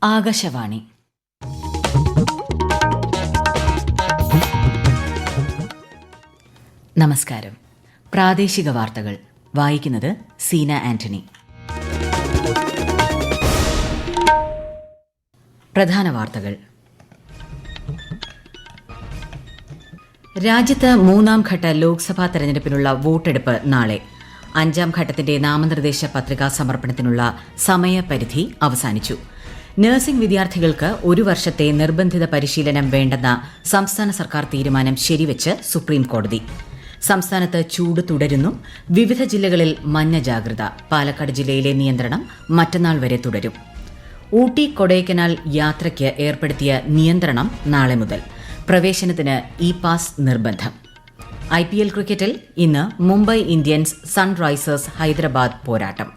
ആകാശവാണി. നമസ്കാരം. പ്രാദേശിക വാർത്തകൾ വായിക്കുന്നത് സീന ആന്റണി. പ്രധാന വാർത്തകൾ. രാജ്യത്ത് മൂന്നാം ഘട്ട ലോക്സഭാ തെരഞ്ഞെടുപ്പിനുള്ള വോട്ടെടുപ്പ് നാളെ. അഞ്ചാം ഘട്ടത്തിന്റെ നാമനിർദ്ദേശ പത്രികാ സമർപ്പണത്തിനുള്ള സമയപരിധി അവസാനിച്ചു. നഴ്സിംഗ് വിദ്യാർത്ഥികൾക്ക് 1 വർഷത്തെ നിർബന്ധിത പരിശീലനം വേണ്ടെന്ന സംസ്ഥാന സർക്കാർ തീരുമാനം ശരിവെച്ച് സുപ്രീംകോടതി. സംസ്ഥാനത്ത് ചൂട് തുടരുന്നു. വിവിധ ജില്ലകളിൽ മഞ്ഞ ജാഗ്രത. പാലക്കാട് ജില്ലയിലെ നിയന്ത്രണം മറ്റന്നാൾ വരെ തുടരും. ഊട്ടി കൊടൈക്കനാൽ യാത്രയ്ക്ക് ഏർപ്പെടുത്തിയ നിയന്ത്രണം നാളെ മുതൽ. പ്രവേശനത്തിന് ഇ-പാസ് നിർബന്ധം. IPL ക്രിക്കറ്റിൽ ഇന്ന് മുംബൈ ഇന്ത്യൻസ് സൺറൈസേഴ്സ് ഹൈദരാബാദ് പോരാട്ടം.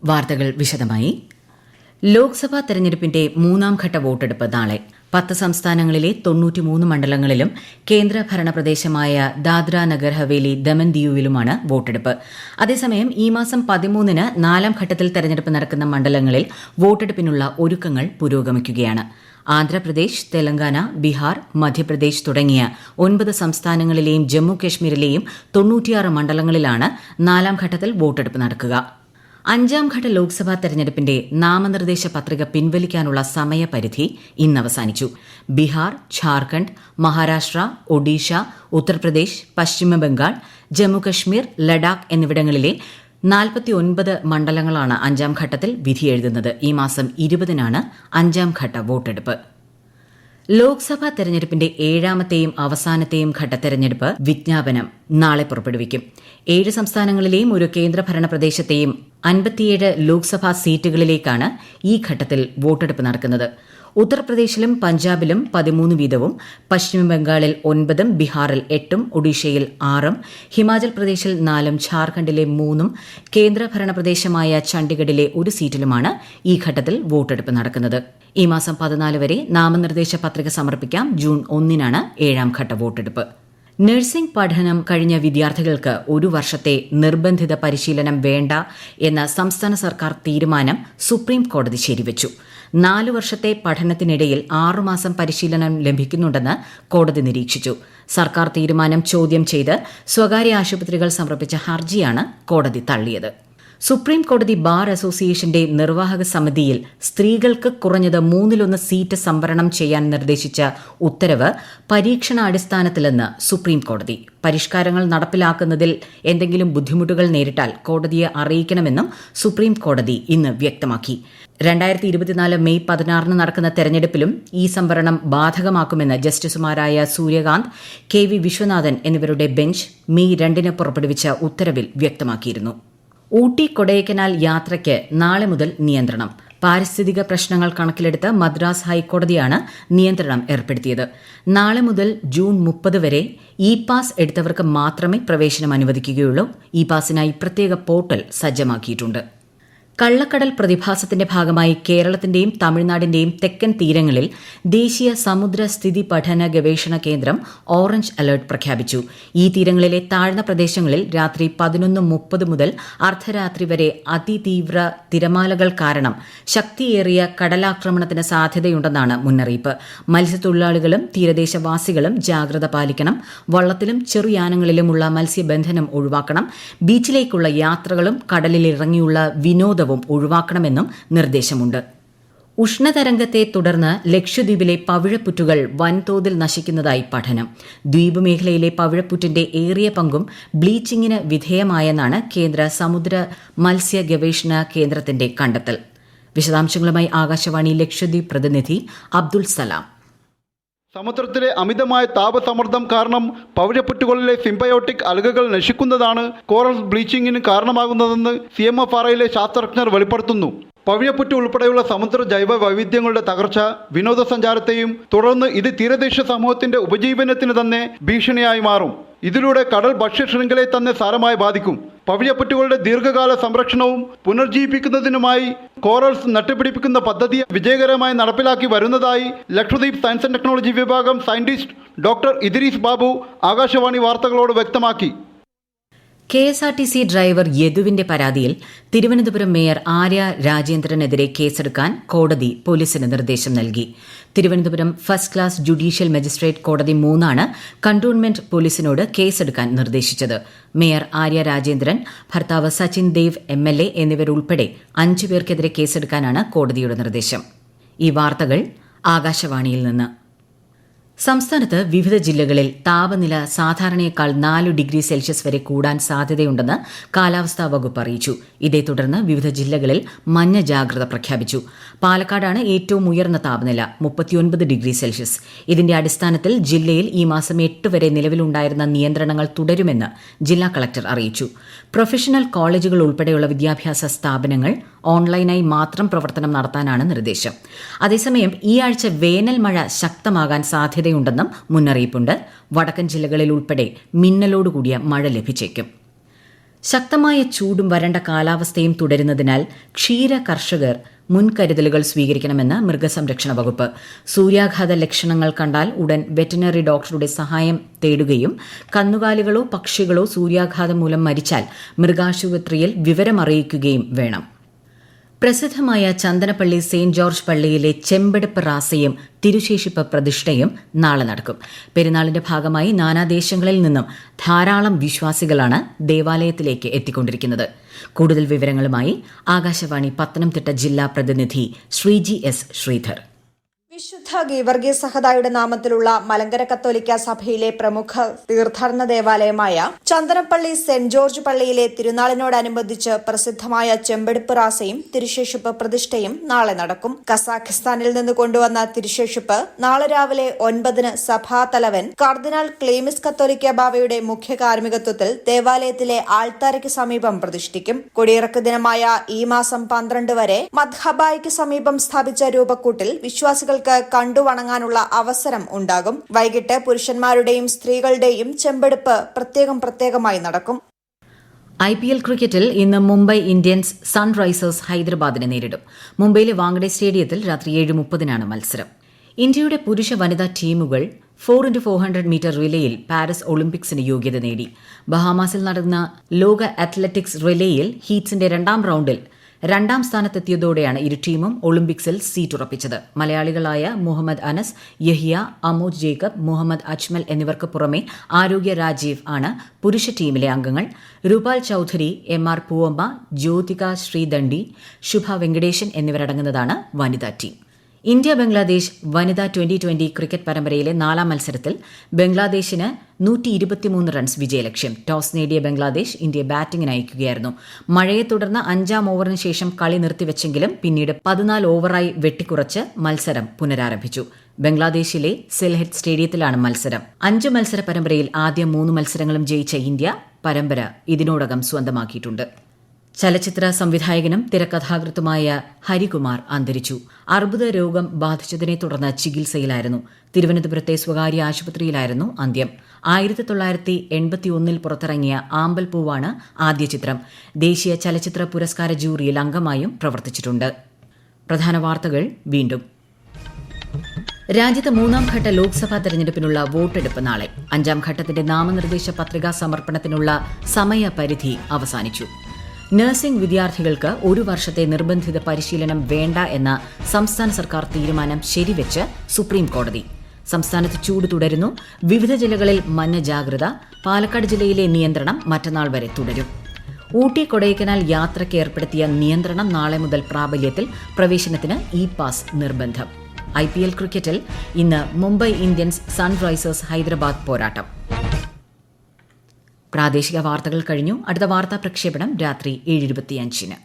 വാർത്തകൾ വിശദമായി. ലോക്സഭാ തെരഞ്ഞെടുപ്പിന്റെ മൂന്നാം ഘട്ട വോട്ടെടുപ്പ് നാളെ. 10 സംസ്ഥാനങ്ങളിലെ 93 മണ്ഡലങ്ങളിലും കേന്ദ്രഭരണ പ്രദേശമായ ദാദ്ര നഗർ ഹവേലി ദമൻ ദിയുവിലുമാണ് വോട്ടെടുപ്പ്. അതേസമയം ഈ മാസം 13-ന് 4ാം ഘട്ടത്തിൽ തെരഞ്ഞെടുപ്പ് നടക്കുന്ന മണ്ഡലങ്ങളിൽ വോട്ടെടുപ്പിനുള്ള ഒരുക്കങ്ങൾ പുരോഗമിക്കുകയാണ്. ആന്ധ്രാപ്രദേശ്, തെലങ്കാന, ബീഹാർ, മധ്യപ്രദേശ് തുടങ്ങിയ 9 സംസ്ഥാനങ്ങളിലെയും ജമ്മു കശ്മീരിലെയും 96 മണ്ഡലങ്ങളിലാണ് 4ാം ഘട്ടത്തിൽ വോട്ടെടുപ്പ് നടക്കുക. 5ാം ഘട്ട ലോക്സഭാ തെരഞ്ഞെടുപ്പിന്റെ നാമനിർദ്ദേശ പത്രിക പിൻവലിക്കാനുള്ള സമയപരിധി ഇന്ന് അവസാനിച്ചു. ബീഹാർ, ഝാർഖണ്ഡ്, മഹാരാഷ്ട്ര, ഒഡീഷ, ഉത്തർപ്രദേശ്, പശ്ചിമബംഗാൾ, ജമ്മുകശ്മീർ, ലഡാക്ക് എന്നിവിടങ്ങളിലെ 49 മണ്ഡലങ്ങളാണ് 5ാം ഘട്ടത്തിൽ വിധിയെഴുതുന്നത്. ഈ മാസം 20-നാണ് 5ാം ഘട്ട വോട്ടെടുപ്പ്. ലോക്സഭാ തെരഞ്ഞെടുപ്പിന്റെ 7ാമത്തെയും അവസാനത്തെയും ഘട്ട തെരഞ്ഞെടുപ്പ് വിജ്ഞാപനം നാളെ പുറപ്പെടുവിക്കും. 7 സംസ്ഥാനങ്ങളിലെയും ഒരു കേന്ദ്രഭരണ പ്രദേശത്തെയും 57 ലോക്സഭാ സീറ്റുകളിലേക്കാണ് ഈ ഘട്ടത്തിൽ വോട്ടെടുപ്പ് നടക്കുന്നത്. ഉത്തർപ്രദേശിലും പഞ്ചാബിലും 13 വീതവും, പശ്ചിമബംഗാളിൽ 9-ഉം, ബീഹാറിൽ 8-ഉം, ഒഡീഷയിൽ 6-ഉം, ഹിമാചൽ പ്രദേശിൽ 4-ഉം, ഝാർഖണ്ഡിലെ 3-ഉം, കേന്ദ്രഭരണ പ്രദേശമായ ചണ്ഡിഗഡിലെ 1 സീറ്റിലുമാണ് ഈ ഘട്ടത്തിൽ വോട്ടെടുപ്പ് നടക്കുന്നത്. ഈ മാസം 14 വരെ നാമനിർദ്ദേശ പത്രിക സമർപ്പിക്കാം. ജൂൺ 1-നാണ് 7ാം ഘട്ട വോട്ടെടുപ്പ്. നഴ്സിംഗ് പഠനം കഴിഞ്ഞ വിദ്യാർത്ഥികൾക്ക് 1 വർഷത്തെ നിർബന്ധിത പരിശീലനം വേണ്ട എന്ന സംസ്ഥാന സർക്കാർ തീരുമാനം സുപ്രീംകോടതി ശരിവച്ചു. 4 വർഷത്തെ പഠനത്തിനിടയിൽ 6 മാസം പരിശീലനം ലഭിക്കുന്നുണ്ടെന്ന് കോടതി നിരീക്ഷിച്ചു. സർക്കാർ തീരുമാനം ചോദ്യം ചെയ്ത് സ്വകാര്യ ആശുപത്രികൾ സമർപ്പിച്ച ഹർജിയാണ് കോടതി തള്ളിയത്. സുപ്രീം കോടതി ബാർ അസോസിയേഷന്റെ നിർവാഹക സമിതിയിൽ സ്ത്രീകൾക്ക് കുറഞ്ഞത് 1/3 സീറ്റ് സംവരണം ചെയ്യാൻ നിർദ്ദേശിച്ച ഉത്തരവ് പരീക്ഷണാടിസ്ഥാനത്തിലെന്ന് സുപ്രീം കോടതി. പരിഷ്കാരങ്ങൾ നടപ്പിലാക്കുന്നതിൽ എന്തെങ്കിലും ബുദ്ധിമുട്ടുകൾ നേരിട്ടാൽ കോടതിയെ അറിയിക്കണമെന്നും സുപ്രീം കോടതി ഇന്ന് വ്യക്തമാക്കി. 2024 മെയ് 16-ന് നടക്കുന്ന തെരഞ്ഞെടുപ്പിലും ഈ സംവരണം ബാധകമാക്കുമെന്ന് ജസ്റ്റിസുമാരായ സൂര്യകാന്ത്, KV വിശ്വനാഥൻ എന്നിവരുടെ ബെഞ്ച് മെയ് 2-ന് പുറപ്പെടുവിച്ച ഉത്തരവിൽ വ്യക്തമാക്കിയിരുന്നു. ഊട്ടി കൊടൈക്കനാൽ യാത്രയ്ക്ക് നാളെ മുതൽ നിയന്ത്രണം. പാരിസ്ഥിതിക പ്രശ്നങ്ങൾ കണക്കിലെടുത്ത് മദ്രാസ് ഹൈക്കോടതിയാണ് നിയന്ത്രണം ഏർപ്പെടുത്തിയത്. നാളെ മുതൽ ജൂൺ 30 വരെ ഇ-പാസ് എടുത്തവർക്ക് മാത്രമേ പ്രവേശനം അനുവദിക്കുകയുള്ളൂ. ഇ-പാസിനായി പ്രത്യേക പോർട്ടൽ സജ്ജമാക്കിയിട്ടുണ്ട്. കള്ളക്കടൽ പ്രതിഭാസത്തിന്റെ ഭാഗമായി കേരളത്തിന്റെയും തമിഴ്നാടിന്റെയും തെക്കൻ തീരങ്ങളിൽ ദേശീയ സമുദ്ര സ്ഥിതി പഠന ഗവേഷണ കേന്ദ്രം ഓറഞ്ച് അലർട്ട് പ്രഖ്യാപിച്ചു. ഈ തീരങ്ങളിലെ താഴ്ന്ന പ്രദേശങ്ങളിൽ രാത്രി 11:30 മുതൽ അർദ്ധരാത്രി വരെ അതിതീവ്ര തിരമാലകൾ കാരണം ശക്തിയേറിയ കടലാക്രമണത്തിന് സാധ്യതയുണ്ടെന്നാണ് മുന്നറിയിപ്പ്. മത്സ്യത്തൊഴിലാളികളും തീരദേശവാസികളും ജാഗ്രത പാലിക്കണം. വള്ളത്തിലും ചെറുയാനങ്ങളിലുമുള്ള മത്സ്യബന്ധനം ഒഴിവാക്കണം. ബീച്ചിലേക്കുള്ള യാത്രകളും കടലിലിറങ്ങിയുള്ള വിനോദവും ഒഴിവാക്കണമെന്നും നിർദ്ദേശമുണ്ട്. ഉഷ്ണതരംഗത്തെ തുടർന്ന് ലക്ഷദ്വീപിലെ പവിഴപ്പുറ്റുകൾ വൻതോതിൽ നശിക്കുന്നതായി പഠനം. ദ്വീപ് മേഖലയിലെ പവിഴപ്പുറ്റിന്റെ ഏറിയ പങ്കും ബ്ലീച്ചിങ്ങിന് വിധേയമായെന്നാണ് കേന്ദ്ര സമുദ്ര മത്സ്യ ഗവേഷണ കേന്ദ്രത്തിന്റെ കണ്ടെത്തൽ. വിശദാംശങ്ങളുമായി ആകാശവാണി ലക്ഷദ്വീപ് പ്രതിനിധി അബ്ദുൾ സലാം. സമുദ്രത്തിലെ അമിതമായ താപസമ്മർദ്ദം കാരണം പവിഴപ്പുറ്റുകളിലെ സിംബയോട്ടിക് അൽഗകൾ നശിക്കുന്നതാണ് കോറൽ ബ്ലീച്ചിങ്ങിന് കാരണമാകുന്നതെന്ന് CMFRയിലെ ശാസ്ത്രജ്ഞർ വെളിപ്പെടുത്തുന്നു. പവിഴപ്പുറ്റ് ഉൾപ്പെടെയുള്ള സമുദ്ര ജൈവ വൈവിധ്യങ്ങളുടെ തകർച്ച വിനോദസഞ്ചാരത്തെയും തുടർന്ന് ഇത് തീരദേശ സമൂഹത്തിന്റെ ഉപജീവനത്തിന് തന്നെ ഭീഷണിയായി മാറും. ഇതിലൂടെ കടൽ ഭക്ഷ്യശൃംഖലയെ തന്നെ സാരമായി ബാധിക്കും. പവിഴപ്പുറ്റുകളുടെ ദീർഘകാല സംരക്ഷണവും പുനർജീവിപ്പിക്കുന്നതിനുമായി കോറൽസ് നട്ടുപിടിപ്പിക്കുന്ന പദ്ധതി വിജയകരമായി നടപ്പിലാക്കി വരുന്നതായി ലക്ഷദ്വീപ് സയൻസ് ആൻഡ് ടെക്നോളജി വിഭാഗം സയന്റിസ്റ്റ് ഡോക്ടർ ഇദ്രീസ് ബാബു ആകാശവാണി വാർത്തകളോട് വ്യക്തമാക്കി. KSRTC ഡ്രൈവർ യദുവിന്റെ പരാതിയിൽ തിരുവനന്തപുരം മേയർ ആര്യ രാജേന്ദ്രനെതിരെ കേസെടുക്കാൻ കോടതി പോലീസിന് നിർദ്ദേശം നൽകി. Thiruvananthapuram first class judicial magistrate കോടതി 3 കന്റോൺമെന്റ് പോലീസിനോട് കേസെടുക്കാൻ നിർദ്ദേശിച്ചത്. മേയർ ആര്യ രാജേന്ദ്രൻ, ഭർത്താവ് സച്ചിൻ ദേവ് MLA എന്നിവരുൾപ്പെടെ 5 പേർക്കെതിരെ കേസെടുക്കാനാണ് കോടതിയുടെ നിർദ്ദേശം. ഈ വാർത്തകൾ ആകാശവാണിയിൽ നിന്ന്. സംസ്ഥാനത്ത് വിവിധ ജില്ലകളിൽ താപനില സാധാരണയേക്കാൾ 4 ഡിഗ്രി സെൽഷ്യസ് വരെ കൂടാൻ സാധ്യതയുണ്ടെന്ന് കാലാവസ്ഥാ വകുപ്പ് അറിയിച്ചു. ഇതേ തുടർന്ന് വിവിധ ജില്ലകളിൽ മഞ്ഞ ജാഗ്രത പ്രഖ്യാപിച്ചു. പാലക്കാടാണ് ഏറ്റവും ഉയർന്ന താപനില 39 ഡിഗ്രി സെൽഷ്യസ്. ഇതിന്റെ അടിസ്ഥാനത്തിൽ ജില്ലയിൽ ഈ മാസം 8 വരെ നിലവിലുണ്ടായിരുന്ന നിയന്ത്രണങ്ങൾ തുടരുമെന്ന് ജില്ലാ കളക്ടർ അറിയിച്ചു. പ്രൊഫഷണൽ കോളേജുകൾ ഉൾപ്പെടെയുള്ള വിദ്യാഭ്യാസ സ്ഥാപനങ്ങൾ ഓൺലൈനായി മാത്രം പ്രവർത്തനം നടത്താനാണ് നിർദ്ദേശം. അതേസമയം ഈ ആഴ്ച വേനൽ മഴ ശക്തമാകാൻ സാധ്യതയുണ്ടെന്നും മുന്നറിയിപ്പുണ്ട്. വടക്കൻ ജില്ലകളിൽ ഉൾപ്പെടെ മിന്നലോടുകൂടിയ മഴ ലഭിച്ചേക്കും. ശക്തമായ ചൂടും വരണ്ട കാലാവസ്ഥയും തുടരുന്നതിനാൽ ക്ഷീര കർഷകർ മുൻകരുതലുകൾ സ്വീകരിക്കണമെന്ന് മൃഗസംരക്ഷണ വകുപ്പ്. സൂര്യാഘാത ലക്ഷണങ്ങൾ കണ്ടാൽ ഉടൻ വെറ്ററിനറി ഡോക്ടറുടെ സഹായം തേടുകയും കന്നുകാലികളോ പക്ഷികളോ സൂര്യാഘാതം മൂലം മരിച്ചാൽ മൃഗാശുപത്രിയിൽ വിവരമറിയിക്കുകയും വേണം. പ്രസിദ്ധമായ ചന്ദനപ്പള്ളി സെന്റ് ജോർജ് പള്ളിയിലെ ചെമ്പെടുപ്പ് റാസയും തിരുശേഷിപ്പ് പ്രതിഷ്ഠയും നാളെ നടക്കും. പെരുന്നാളിന്റെ ഭാഗമായി നാനാദേശങ്ങളിൽ നിന്നും ധാരാളം വിശ്വാസികളാണ് ദേവാലയത്തിലേക്ക് എത്തിക്കൊണ്ടിരിക്കുന്നത്. കൂടുതൽ വിവരങ്ങളുമായി ആകാശവാണി പത്തനംതിട്ട ജില്ലാ പ്രതിനിധി ശ്രീജി എസ് ശ്രീധർ. വിശുദ്ധ ഗീവർഗീസ് സഹദായുടെ നാമത്തിലുള്ള മലങ്കര കത്തോലിക്ക സഭയിലെ പ്രമുഖ തീർത്ഥാടന ദേവാലയമായ ചന്ദനപ്പള്ളി സെന്റ് ജോർജ് പള്ളിയിലെ തിരുനാളിനോടനുബന്ധിച്ച് പ്രസിദ്ധമായ ചെമ്പെടുപ്പ് റാസയും തിരുശേഷിപ്പ് പ്രതിഷ്ഠയും നാളെ നടക്കും. കസാഖിസ്ഥാനിൽ നിന്ന് കൊണ്ടുവന്ന തിരുശേഷിപ്പ് നാളെ രാവിലെ 9 സഭാതലവൻ കർദിനാൾ ക്ലീമിസ് കത്തോലിക്ക ബാവയുടെ മുഖ്യ കാർമ്മികത്വത്തിൽ ദേവാലയത്തിലെ ആൾത്താരയ്ക്ക് സമീപം പ്രതിഷ്ഠിക്കും. കൊടിയിറക്ക് ദിനമായ ഈ മാസം 12 വരെ മദ്ഹബായ്ക്ക് സമീപം സ്ഥാപിച്ച രൂപക്കൂട്ടിൽ വിശ്വാസികൾക്ക് കണ്ടുവണങ്ങാനുള്ള അവസരം ഉണ്ടാകും. വൈകിട്ട് പുരുഷന്മാരുടെയും സ്ത്രീകളുടെയും ചെമ്പെടുപ്പ് പ്രത്യേകമായി നടക്കും. IPL ക്രിക്കറ്റിൽ ഇന്ന് മുംബൈ ഇന്ത്യൻസ് സൺറൈസേഴ്സ് ഹൈദരാബാദിനെ നേരിടും. മുംബൈയിലെ വാങ്കഡെ സ്റ്റേഡിയത്തിൽ രാത്രി 7:30 മത്സരം. ഇന്ത്യയുടെ പുരുഷ വനിതാ ടീമുകൾ 4x400 മീറ്റർ റിലേയിൽ പാരീസ് ഒളിമ്പിക്സിന് യോഗ്യത നേടി. ബഹാമാസിൽ നടന്ന ലോക അത്ലറ്റിക്സ് റിലേയിൽ ഹീറ്റ്സിന്റെ 2ാം റൌണ്ടിൽ 2ാം സ്ഥാനത്തെത്തിയതോടെയാണ് ഇരു ടീമും ഒളിമ്പിക്സിൽ സീറ്റ് ഉറപ്പിച്ചത്. മലയാളികളായ മുഹമ്മദ് അനസ്, യഹിയ, അമോദ് ജേക്കബ്, മുഹമ്മദ് അജ്മൽ എന്നിവർക്ക് പുറമെ ആരോഗ്യ രാജീവ് ആണ് പുരുഷ ടീമിലെ അംഗങ്ങൾ. രൂപാൽ ചൌധരി, MR പൂവമ്മ, ജ്യോതിക ശ്രീദണ്ഡി, ശുഭ വെങ്കടേശൻ എന്നിവരടങ്ങുന്നതാണ് വനിതാ ടീം. ഇന്ത്യ ബംഗ്ലാദേശ് വനിതാ 2020 ക്രിക്കറ്റ് പരമ്പരയിലെ 4ാം മത്സരത്തിൽ ബംഗ്ലാദേശിന് 123 റൺസ് വിജയലക്ഷ്യം. ടോസ് നേടിയ ബംഗ്ലാദേശ് ഇന്ത്യയെ ബാറ്റിംഗിന് അയക്കുകയായിരുന്നു. മഴയെ തുടർന്ന് 5ാം ഓവറിന് ശേഷം കളി നിർത്തിവെച്ചെങ്കിലും പിന്നീട് 14 ഓവറായി വെട്ടിക്കുറച്ച് മത്സരം പുനരാരംഭിച്ചു. ബംഗ്ലാദേശിലെ സിൽഹെറ്റ് സ്റ്റേഡിയത്തിലാണ് മത്സരം. 5 മത്സര പരമ്പരയിൽ ആദ്യ 3 മത്സരങ്ങളും ജയിച്ച ഇന്ത്യ പരമ്പര ഇതിനോടകം സ്വന്തമാക്കിയിട്ടുണ്ട്. ചലച്ചിത്ര സംവിധായകനും തിരക്കഥാകൃത്തുമായ ഹരികുമാർ അന്തരിച്ചു. അർബുദ രോഗം ബാധിച്ചതിനെ തുടർന്ന് ചികിത്സയിലായിരുന്നു. തിരുവനന്തപുരത്തെ സ്വകാര്യ ആശുപത്രിയിലായിരുന്നു അന്ത്യം. 1981 പുറത്തിറങ്ങിയ ആമ്പൽ പൂവാണ് ആദ്യ ചിത്രം. ദേശീയ ചലച്ചിത്ര പുരസ്കാര ജൂറിയിൽ അംഗമായും പ്രവർത്തിച്ചിട്ടുണ്ട്. പ്രധാന വാർത്തകൾ വീണ്ടും. രാജ്യത്ത് 3ാം ഘട്ട ലോക്സഭാ തെരഞ്ഞെടുപ്പിനുള്ള വോട്ടെടുപ്പ് നാളെ. 5ാം ഘട്ടത്തിന്റെ നാമനിർദ്ദേശ പത്രികാ സമർപ്പണത്തിനുള്ള സമയപരിധി അവസാനിച്ചു. നഴ്സിംഗ് വിദ്യാർത്ഥികൾക്ക് 1 വർഷത്തെ നിർബന്ധിത പരിശീലനം വേണ്ട എന്ന സംസ്ഥാന സർക്കാർ തീരുമാനം ശരിവെച്ച് സുപ്രീം കോടതി. സംസ്ഥാനത്ത് ചൂട് തുടരുന്നു. വിവിധ ജില്ലകളിൽ മഞ്ഞ ജാഗ്രത. പാലക്കാട് ജില്ലയിലെ നിയന്ത്രണം മറ്റന്നാൾ വരെ തുടരും. ഊട്ടി കൊടൈക്കനാൽ യാത്രയ്ക്ക് ഏർപ്പെടുത്തിയ നിയന്ത്രണം നാളെ മുതൽ പ്രാബല്യത്തിൽ. പ്രവേശനത്തിന് ഇ-പാസ് നിർബന്ധം. IPL ക്രിക്കറ്റിൽ ഇന്ന് മുംബൈ ഇന്ത്യൻസ് സൺറൈസേഴ്സ് ഹൈദരാബാദ് പോരാട്ടം. പ്രാദേശിക വാർത്തകൾ കഴിഞ്ഞു. അടുത്ത വാർത്താ പ്രക്ഷേപണം രാത്രി 7:25.